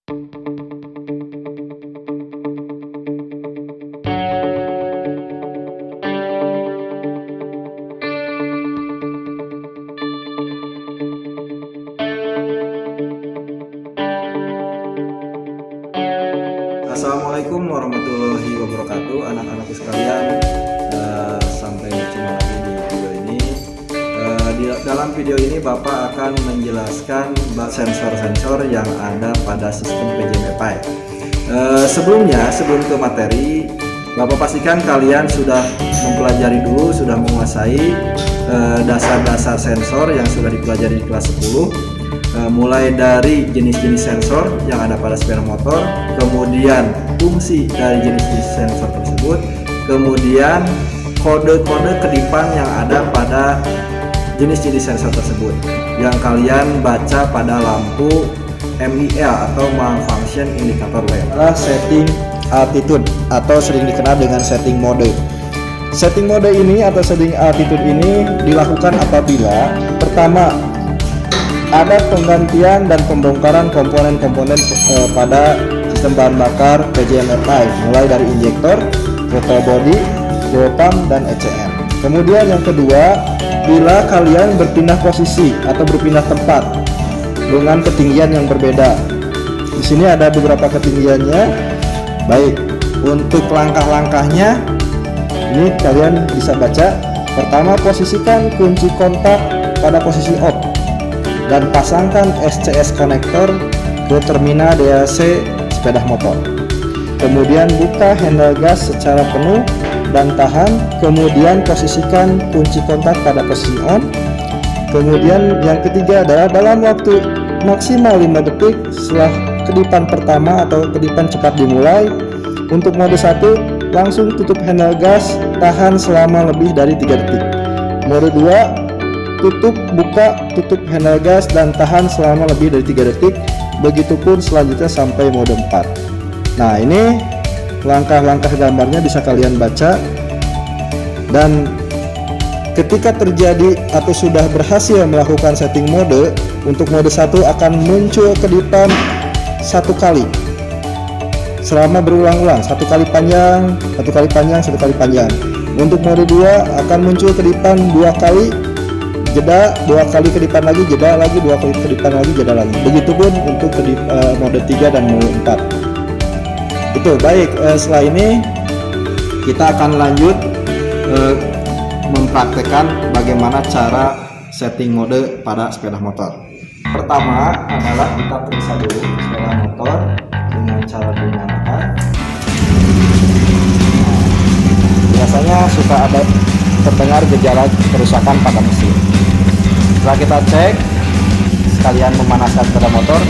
Assalamualaikum warahmatullahi wabarakatuh, anak-anakku sekalian. Sampai jumpa lagi di video ini. Dalam video ini Bapak akan menjelaskan sensor-sensor yang ada pada sistem PJM-EPI. Sebelum ke materi, Bapak pastikan kalian sudah mempelajari dulu, sudah menguasai dasar-dasar sensor yang sudah dipelajari di kelas 10. Mulai dari jenis-jenis sensor yang ada pada sepeda motor, kemudian fungsi dari jenis-jenis sensor tersebut, kemudian kode-kode kedipan yang ada pada jenis-jenis sensor tersebut yang kalian baca pada lampu MIL atau Malfunction Indicator Lamp. Setting altitude atau sering dikenal dengan setting mode. Setting mode ini atau setting altitude ini dilakukan apabila pertama ada penggantian dan pembongkaran komponen-komponen pada sistem bahan bakar PJM-EPI, mulai dari injektor, throttle body, fuel pump, dan ECM. Kemudian yang kedua, bila kalian berpindah posisi atau berpindah tempat dengan ketinggian yang berbeda. Di sini ada beberapa ketinggiannya. Baik, untuk langkah-langkahnya ini kalian bisa baca. Pertama, posisikan kunci kontak pada posisi off dan pasangkan SCS konektor ke terminal DAC sepeda motor. Kemudian buka handle gas secara penuh dan tahan. Kemudian posisikan kunci kontak pada posisi on. Kemudian yang ketiga adalah dalam waktu maksimal 5 detik setelah kedipan pertama atau kedipan cepat dimulai. Untuk mode 1 langsung tutup handle gas, tahan selama lebih dari 3 detik. Mode 2 buka, tutup handle gas dan tahan selama lebih dari 3 detik. Begitupun selanjutnya sampai mode 4. Nah, ini langkah-langkah gambarnya bisa kalian baca. Dan ketika terjadi atau sudah berhasil melakukan setting mode, untuk mode 1 akan muncul kedipan 1 kali selama berulang-ulang, 1 kali panjang, 1 kali panjang, 1 kali panjang. Untuk mode 2 akan muncul kedipan 2 kali, jeda, 2 kali kedipan lagi, jeda lagi, 2 kali kedipan lagi, jeda lagi. Begitupun untuk mode 3 dan mode 4. Itu baik. Setelah ini kita akan lanjut mempraktekkan bagaimana cara setting mode pada sepeda motor. Pertama adalah kita periksa dulu sepeda motor dengan cara dinyalakan. Biasanya suka ada terdengar gejala kerusakan pada mesin. Setelah kita cek, sekalian memanaskan sepeda motor,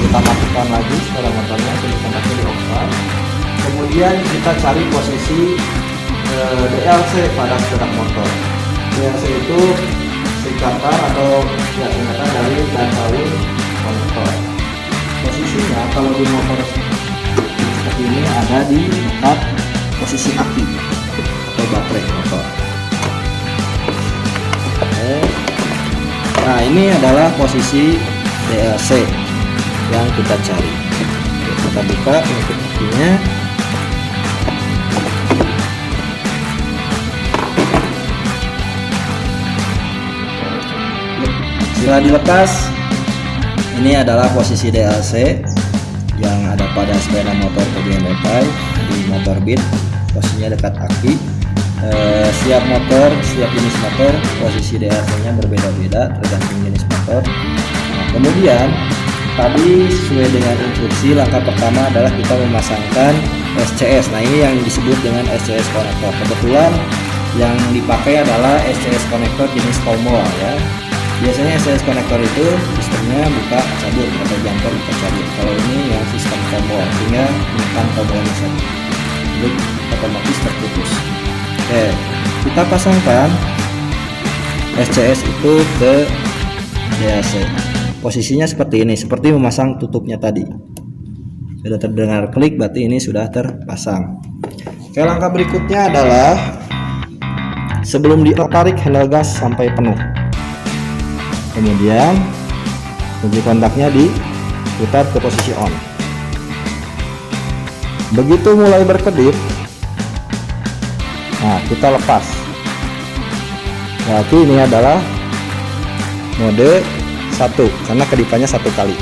kita matikan lagi sepeda motornya, kontaknya di off. Kemudian kita cari posisi DLC pada sepeda motor. DLC itu singkatan atau singkatan dari gasoline konektor. Posisinya kalau di motor seperti ini ada di dekat posisi aki atau baterai motor. Nah, ini adalah posisi DLC yang kita cari. Kita buka untuk akinya. Setelah dilepas, ini adalah posisi DLC yang ada pada sepeda motor PJM-EPI di motor Beat. Posisinya dekat aki. Setiap motor, setiap jenis motor, posisi DLC-nya berbeda-beda tergantung jenis motor. Nah, kemudian tadi sesuai dengan instruksi, langkah pertama adalah kita memasangkan SCS. Nah, ini yang disebut dengan SCS konektor. Kebetulan yang dipakai adalah SCS konektor jenis tombol ya. Biasanya SCS konektor itu sistemnya buka cabut atau jumper buka cabut. Kalau ini yang sistem tombol, sehingga menekan tombolnya saja, jadi otomatis terputus. Oke, kita pasangkan SCS itu ke DAC. Posisinya seperti ini, seperti memasang tutupnya tadi. Sudah terdengar klik, berarti ini sudah terpasang. Oke, langkah berikutnya adalah sebelum ditarik handle gas sampai penuh. Kemudian kunci kontaknya putar ke posisi on. Begitu mulai berkedip, nah kita lepas. Berarti ini adalah mode 1 karena kedipannya 1 kali.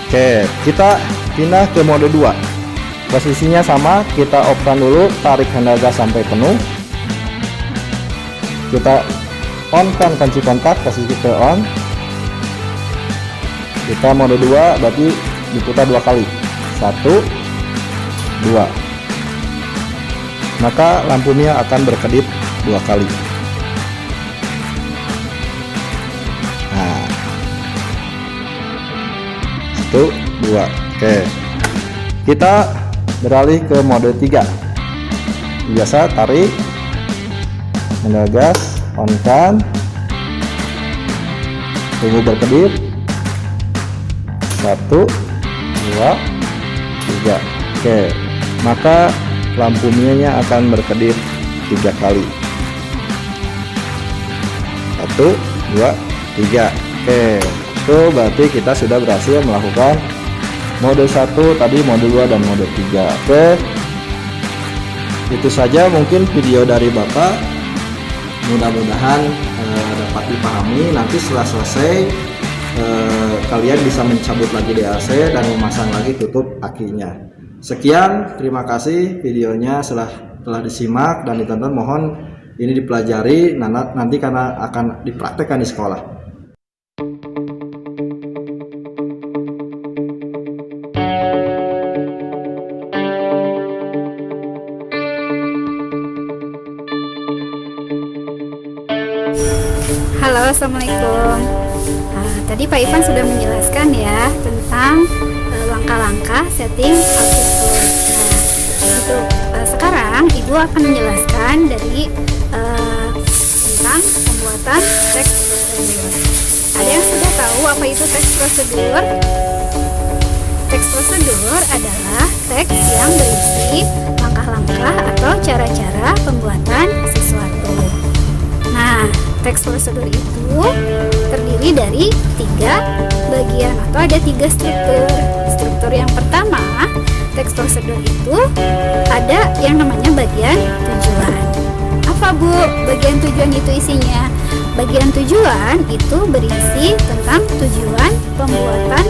Oke, kita pindah ke mode 2. Posisinya sama, kita off-kan dulu, tarik handle gas sampai penuh. Kita on-kan kunci kontak, posisi ke on. Kita mode 2 berarti diputar 2 kali. 1 2. Maka lampunya akan berkedip 2 kali. Nah, 1 2. Oke, kita beralih ke mode 3. Biasa tarik handle gas, on kan, tunggu berkedip. 1 2 3. Oke, maka lampu mininya akan berkedip 3 kali. 1 2 3. Oke, itu berarti kita sudah berhasil melakukan mode 1 tadi, mode 2 dan mode 3. Oke, itu saja mungkin video dari Bapak. Mudah-mudahan dapat dipahami. Nanti setelah selesai kalian bisa mencabut lagi DLC dan memasang lagi tutup akinya. Sekian, terima kasih videonya telah disimak dan ditonton. Mohon ini dipelajari nanti karena akan dipraktekkan di sekolah. Halo, assalamualaikum. Tadi Pak Ivan sudah menjelaskan ya tentang langkah-langkah setting altitude. Untuk sekarang Ibu akan menjelaskan dari tentang pembuatan text prosedur. Ada yang sudah tahu apa itu text prosedur? Text prosedur adalah teks yang berisi langkah-langkah atau cara-cara pembuatan sesuatu. Nah, teks prosedur itu terdiri dari 3 bagian atau ada 3 struktur. Struktur yang pertama, teks prosedur itu ada yang namanya bagian tujuan. Apa Bu bagian tujuan itu isinya? Bagian tujuan itu berisi tentang tujuan pembuatan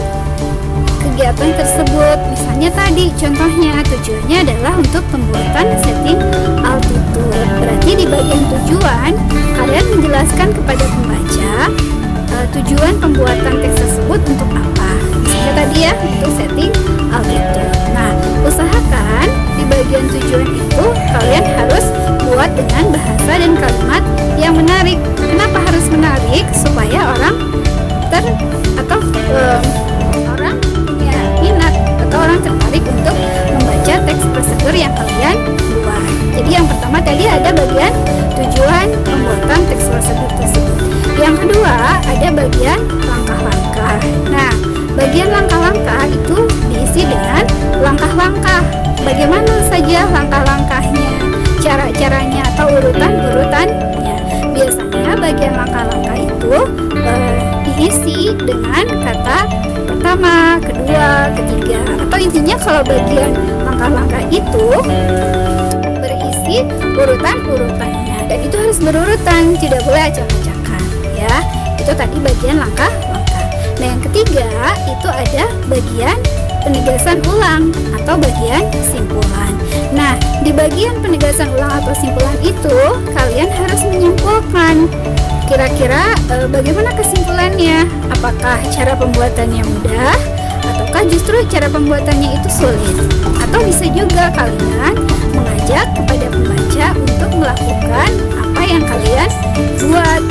kegiatan tersebut. Misalnya tadi contohnya tujuannya adalah untuk pembuatan setting altitude. Berarti di bagian tujuan kalian menjelaskan kepada pembaca tujuan pembuatan teks tersebut untuk apa. Misalnya tadi ya untuk setting altitude. Nah, usahakan di bagian tujuan itu kalian harus buat dengan bahasa dan kalimat yang menarik. Kenapa harus menarik? Supaya orang orang punya minat atau orang tertarik untuk membaca teks prosedur yang kalian buat. Jadi yang pertama tadi ada bagian tujuan pembuatan teks prosedur tersebut. Yang kedua ada bagian langkah-langkah. Nah, bagian langkah-langkah itu diisi dengan langkah-langkah. Bagaimana saja langkah-langkahnya, cara-caranya atau urutan-urutannya. Biasanya bagian langkah-langkah itu diisi dengan kata pertama, kedua, ketiga. Atau intinya kalau bagian langkah-langkah itu berisi urutan-urutannya. Dan itu harus berurutan, tidak boleh acak-acakan ya. Itu tadi bagian langkah-langkah. Nah, yang ketiga itu ada bagian penegasan ulang atau bagian kesimpulan. Nah, di bagian penegasan ulang atau simpulan itu kalian harus menyimpulkan kira-kira bagaimana kesimpulannya. Apakah cara pembuatannya mudah ataukah justru cara pembuatannya itu sulit. Atau bisa juga kalian mengajak kepada pembaca untuk melakukan apa yang kalian buat.